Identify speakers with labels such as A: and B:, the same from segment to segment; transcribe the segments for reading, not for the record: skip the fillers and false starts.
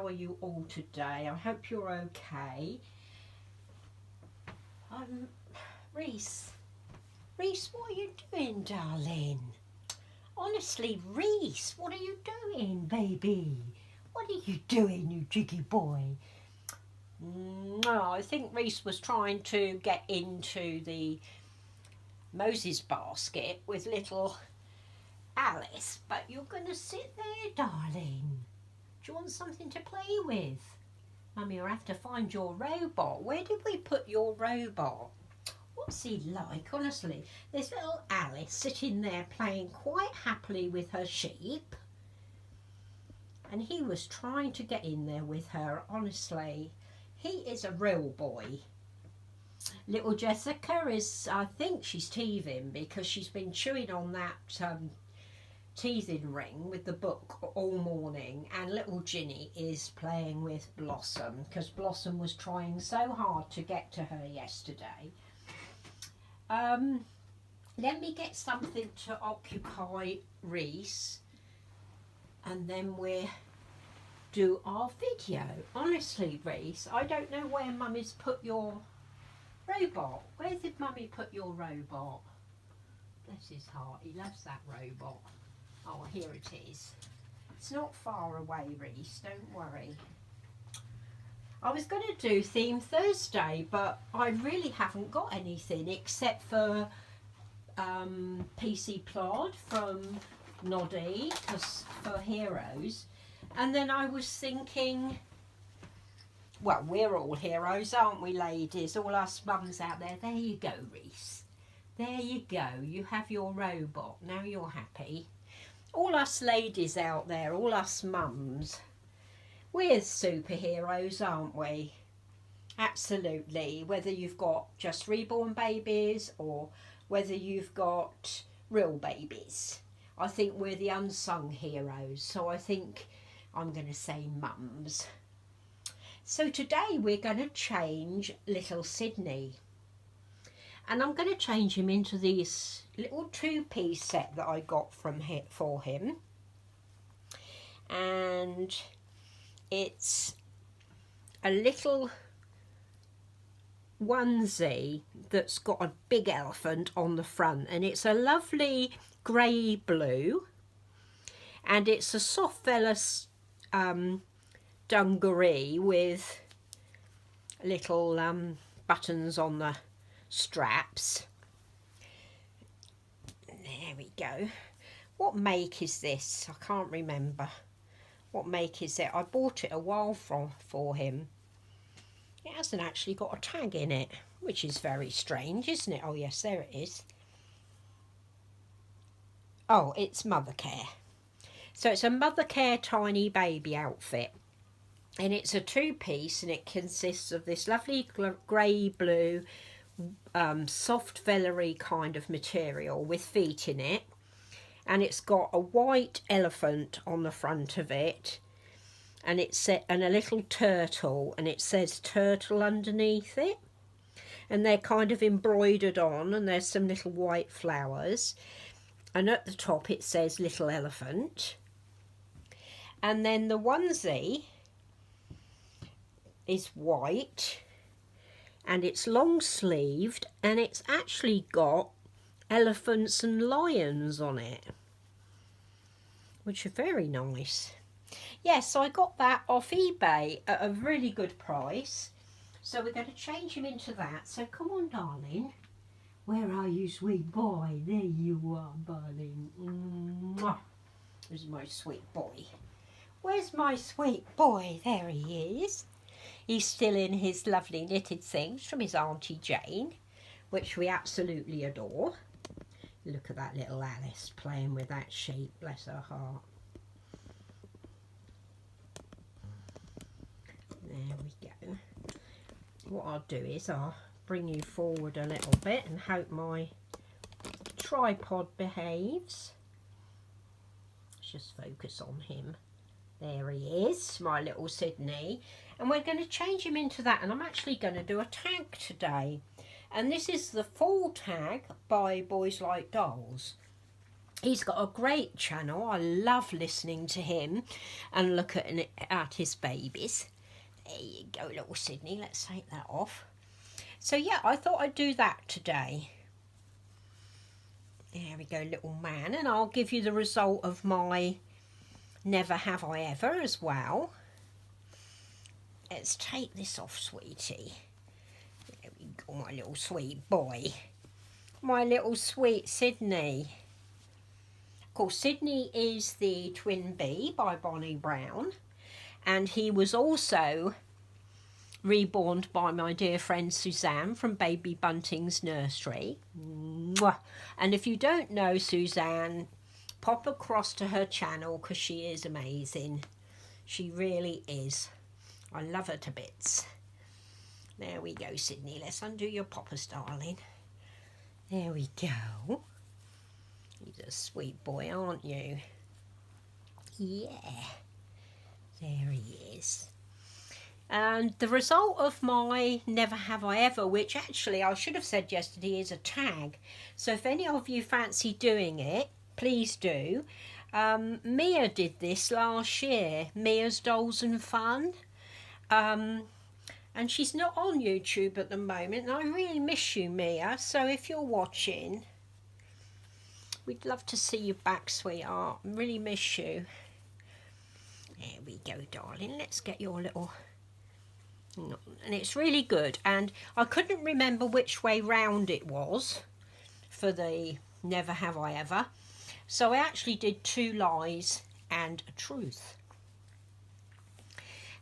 A: how are you all today? I hope you're okay. Reese, what are you doing, darling? Honestly, Reese, what are you doing, baby? What are you doing, you jiggy boy? I think Reese was trying to get into the Moses basket with little Alice, but you're going to sit there, darling. Do you want something to play with? Mummy will have to find your robot. Where did we put your robot? What's he like, honestly? There's little Alice sitting there playing quite happily with her sheep. And he was trying to get in there with her, honestly. He is a real boy. Little Jessica is, I think she's teething because she's been chewing on that teething ring with the book all morning, and little Ginny is playing with Blossom because Blossom was trying so hard to get to her yesterday. Let me get something to occupy Reese and then we'll do our video. Honestly, Reese, I don't know where Mummy's put your robot. Where did Mummy put your robot? Bless his heart, he loves that robot. Oh, here it is. It's not far away, Reese, don't worry. I was going to do Theme Thursday, but I really haven't got anything except for PC Plod from Noddy for Heroes. And then I was thinking, well, we're all heroes, aren't we, ladies? All us mums out there. There you go, Reese. There you go. You have your robot. Now you're happy. All us ladies out there, all us mums, we're superheroes, aren't we? Absolutely. Whether you've got just reborn babies or whether you've got real babies. I think we're the unsung heroes. So I think I'm going to say mums. So today we're going to change little Sidney. And I'm going to change him into this little two-piece set that I got from for him. And it's a little onesie that's got a big elephant on the front. And it's a lovely grey blue. And it's a soft vellus dungaree with little buttons on the straps. There we go. What make is this? I can't remember. What make is it? I bought it a while for him. It hasn't actually got a tag in it, which is very strange, isn't it? Oh yes, there it is. Oh, it's Mothercare. So it's a Mothercare tiny baby outfit. And it's a two-piece, and it consists of this lovely grey blue soft vellury kind of material with feet in it, and it's got a white elephant on the front of it, and and a little turtle, and it says turtle underneath it, and they're kind of embroidered on, and there's some little white flowers, and at the top it says little elephant. And then the onesie is white, and it's long sleeved, and it's actually got elephants and lions on it, which are very nice. Yes, I got that off eBay at a really good price. So we're going to change him into that. So come on, darling. Where are you, sweet boy? There you are, darling. Mwah. Where's my sweet boy? Where's my sweet boy? There he is. He's still in his lovely knitted things from his Auntie Jane, which we absolutely adore. Look at that little Alice playing with that sheep, bless her heart. There we go. What I'll do is I'll bring you forward a little bit and hope my tripod behaves. Let's just focus on him. There he is, my little Sidney. And we're going to change him into that. And I'm actually going to do a tag today. And this is the full tag by BoysLikeDolls. He's got a great channel. I love listening to him and look at his babies. There you go, little Sidney. Let's take that off. So yeah, I thought I'd do that today. There we go, little man. And I'll give you the result of my Never Have I Ever as well. Let's take this off, sweetie. There we go, my little sweet boy. My little sweet Sidney. Of course, Sidney is the twin bee by Bonnie Brown. And he was also reborn by my dear friend Suzanne from Baby Bunting's nursery. Mwah. And if you don't know Suzanne, pop across to her channel because she is amazing. She really is. I love her to bits. There we go, Sidney. Let's undo your poppers, darling. There we go. You're a sweet boy, aren't you? Yeah. There he is. And the result of my Never Have I Ever, which actually I should have said yesterday, is a tag. So if any of you fancy doing it, please do. Mia did this last year, Mia's Dolls and Fun. And she's not on YouTube at the moment, and I really miss you, Mia. So if you're watching, we'd love to see you back, sweetheart. Really miss you. There we go, darling. Let's get your little... And it's really good. And I couldn't remember which way round it was for the Never Have I Ever. So I actually did 2 lies and a truth.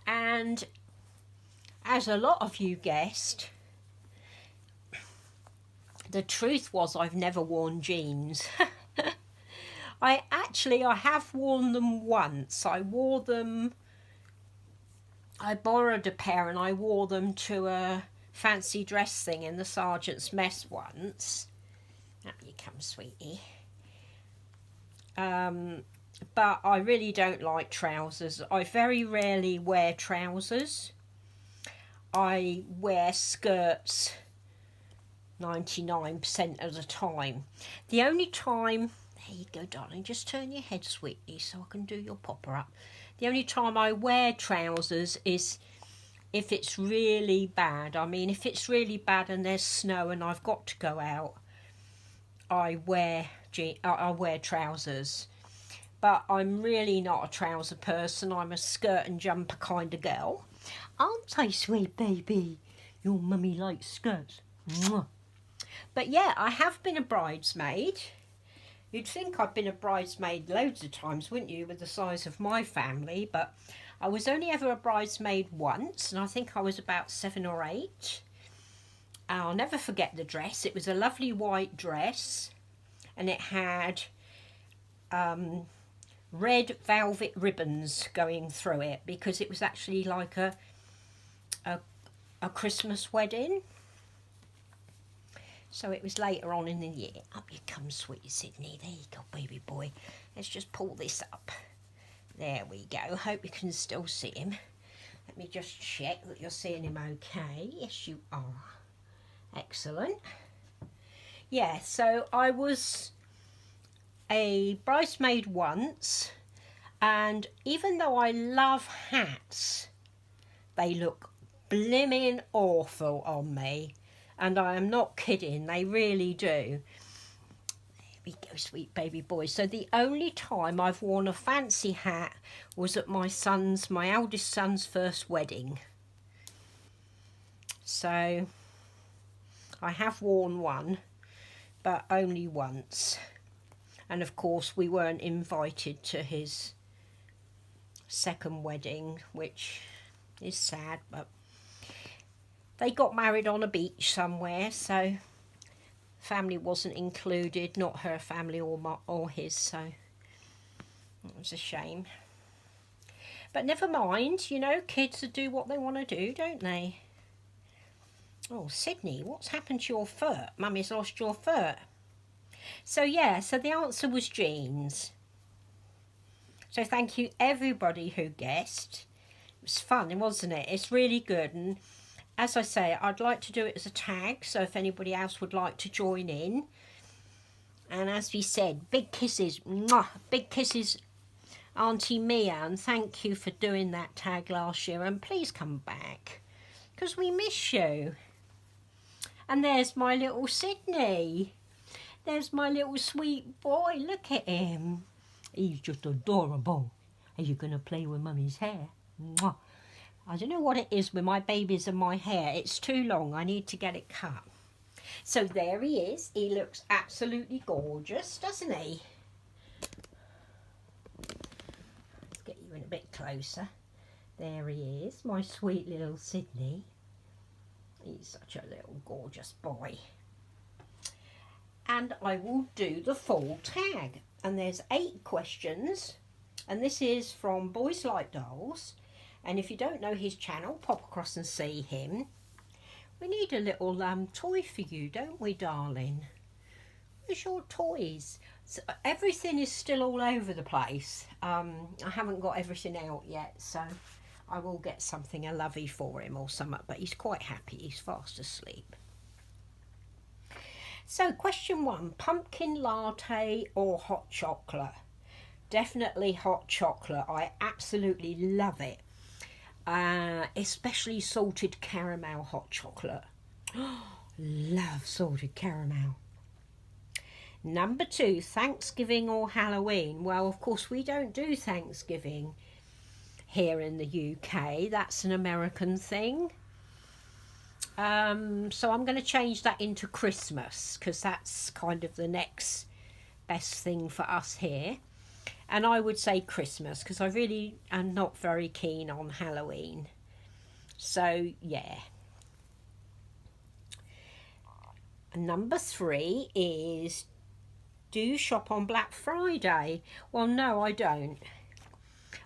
A: And as a lot of you guessed, the truth was I've never worn jeans. I have worn them once. I borrowed a pair and I wore them to a fancy dress thing in the sergeant's mess once. Up you come, sweetie. But I really don't like trousers. I very rarely wear trousers. I wear skirts 99% of the time. The only time... There you go, darling. Just turn your head, sweetie, so I can do your popper up. The only time I wear trousers is if it's really bad. I mean, if it's really bad and there's snow and I've got to go out, I wear trousers. But I'm really not a trouser person. I'm a skirt and jumper kind of girl. Aren't I, sweet baby? Your mummy likes skirts. Mwah. But yeah, I have been a bridesmaid. You'd think I'd been a bridesmaid loads of times, wouldn't you, with the size of my family? But I was only ever a bridesmaid once, and I think I was about 7 or 8. I'll never forget the dress. It was a lovely white dress, and it had red velvet ribbons going through it because it was actually like a Christmas wedding. So it was later on in the year. Up you come, sweet Sidney. There you go, baby boy. Let's just pull this up. There we go. Hope you can still see him. Let me just check that you're seeing him okay. Yes, you are. Excellent. Yeah, so I was a bridesmaid once, and even though I love hats, they look blimmin' awful on me. And I am not kidding, they really do. There we go, sweet baby boy. So the only time I've worn a fancy hat was at my eldest son's first wedding. So I have worn one, but only once. And of course we weren't invited to his second wedding, which is sad, but they got married on a beach somewhere, so family wasn't included, not her family or his, so it was a shame. But never mind, you know, kids do what they want to do, don't they? Oh, Sidney, what's happened to your foot? Mummy's lost your foot. So yeah, so the answer was jeans. So thank you everybody who guessed. It was fun, wasn't it? It's really good, and as I say, I'd like to do it as a tag, so if anybody else would like to join in, And as we said, big kisses, mwah, big kisses, Auntie Mia, and thank you for doing that tag last year, and please come back, because we miss you. And there's my little Sidney. There's my little sweet boy, look at him. He's just adorable. Are you going to play with Mummy's hair? Mwah. I don't know what it is with my babies and my hair. It's too long. I need to get it cut. So there he is. He looks absolutely gorgeous, doesn't he? Let's get you in a bit closer. There he is, my sweet little Sidney. He's such a little gorgeous boy. And I will do the full tag. And there's 8 questions. And this is from BoyslikeDolls. And if you don't know his channel, pop across and see him. We need a little toy for you, don't we, darling? Where's your toys? So everything is still all over the place. I haven't got everything out yet, so I will get something a lovey for him or something. But he's quite happy. He's fast asleep. So question 1, pumpkin latte or hot chocolate? Definitely hot chocolate. I absolutely love it. Especially salted caramel hot chocolate. Love salted caramel. Number 2, Thanksgiving or Halloween? Well, of course, we don't do Thanksgiving here in the UK. That's an American thing. So I'm going to change that into Christmas, because that's kind of the next best thing for us here. And I would say Christmas, because I really am not very keen on Halloween. So, yeah. Number 3 is, do you shop on Black Friday? Well, no, I don't.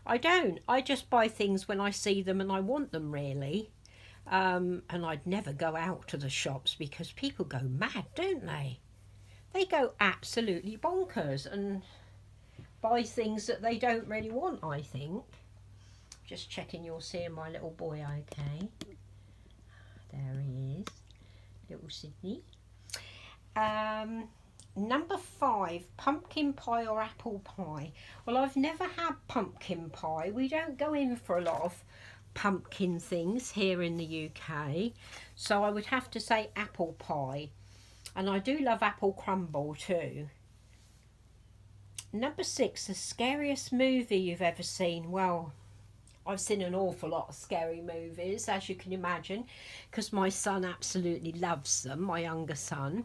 A: I don't. I just buy things when I see them and I want them, really. And I'd never go out to the shops, because people go mad, don't they? They go absolutely bonkers and buy things that they don't really want, I think. Just checking you're seeing my little boy okay. There he is, little Sidney. Number 5, pumpkin pie or apple pie? Well, I've never had pumpkin pie. We don't go in for a lot of pumpkin things here in the UK. So I would have to say apple pie. And I do love apple crumble too. Number 6, the scariest movie you've ever seen? Well, I've seen an awful lot of scary movies, as you can imagine, because my son absolutely loves them, my younger son.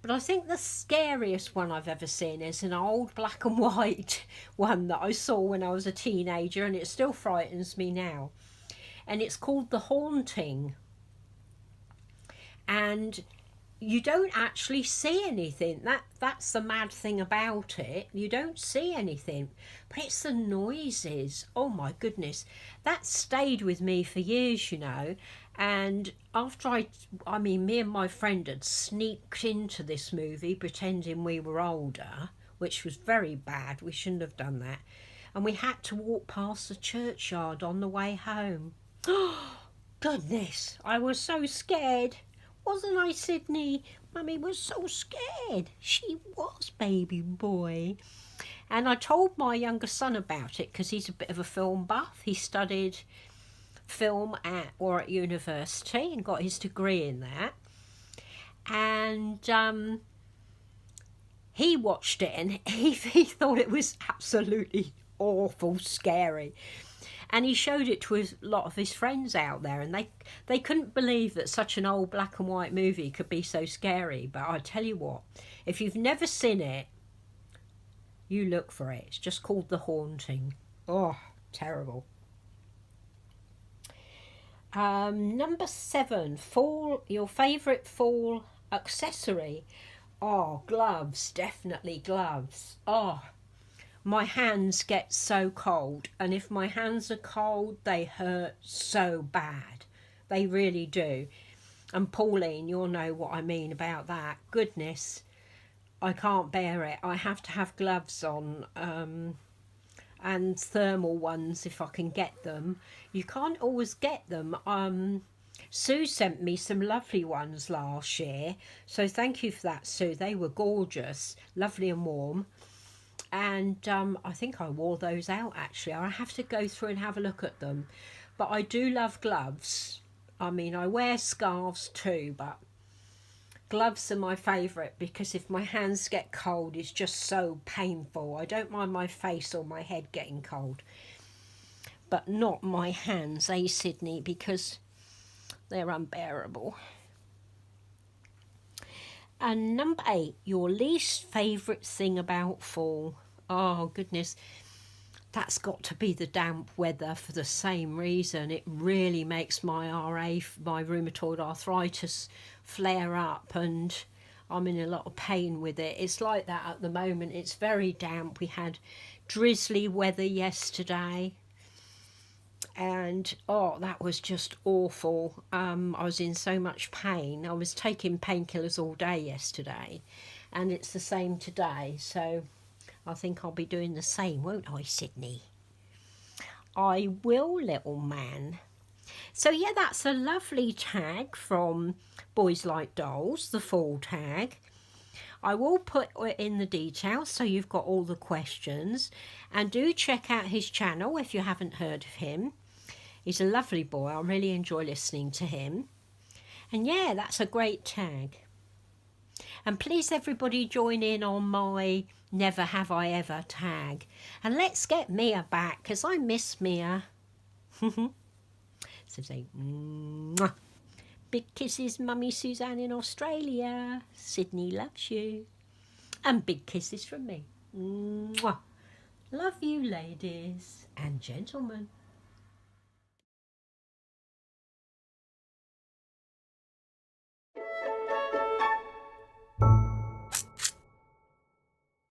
A: But I think the scariest one I've ever seen is an old black and white one that I saw when I was a teenager, and it still frightens me now. And it's called The Haunting. And you don't actually see anything. That's the mad thing about it. You don't see anything, but it's the noises. Oh my goodness, that stayed with me for years, you know. And after I mean, me and my friend had sneaked into this movie pretending we were older, which was very bad. We shouldn't have done that. And we had to walk past the churchyard on the way home. Oh goodness, I was so scared. Wasn't I, Sidney? Mummy was so scared. She was, baby boy. And I told my younger son about it, because he's a bit of a film buff. He studied film at university and got his degree in that. And he watched it, and he thought it was absolutely awful scary. And he showed it to a lot of his friends out there, and they couldn't believe that such an old black and white movie could be so scary. But I tell you what, if you've never seen it, you look for it. It's just called The Haunting. Oh, terrible. Number 7, your favourite fall accessory? Oh, gloves, definitely gloves. Oh, my hands get so cold, and if my hands are cold, they hurt so bad. They really do. And Pauline, you'll know what I mean about that. Goodness, I can't bear it. I have to have gloves on, and thermal ones if I can get them. You can't always get them. Sue sent me some lovely ones last year, so thank you for that, Sue. They were gorgeous, lovely and warm. And I think I wore those out actually. I have to go through and have a look at them. But I do love gloves. I mean, I wear scarves too, but gloves are my favourite because if my hands get cold, it's just so painful. I don't mind my face or my head getting cold, but not my hands, eh, Sydney, because they're unbearable. And number 8, your least favourite thing about fall. Oh, goodness. That's got to be the damp weather for the same reason. It really makes my my rheumatoid arthritis, flare up, and I'm in a lot of pain with it. It's like that at the moment. It's very damp. We had drizzly weather yesterday. And oh, that was just awful. I was in so much pain. I was taking painkillers all day yesterday, and it's the same today, so I think I'll be doing the same, won't I, Sydney? I will, little man. So yeah, that's a lovely tag from Boys Like Dolls, the fall tag. I will put it in the details so you've got all the questions, and do check out his channel if you haven't heard of him. He's a lovely boy. I really enjoy listening to him. And yeah, that's a great tag. And please everybody join in on my Never Have I Ever tag. And let's get Mia back, because I miss Mia. So say, mwah. Big kisses, Mummy Suzanne in Australia. Sydney loves you. And big kisses from me. Mwah. Love you, ladies and gentlemen.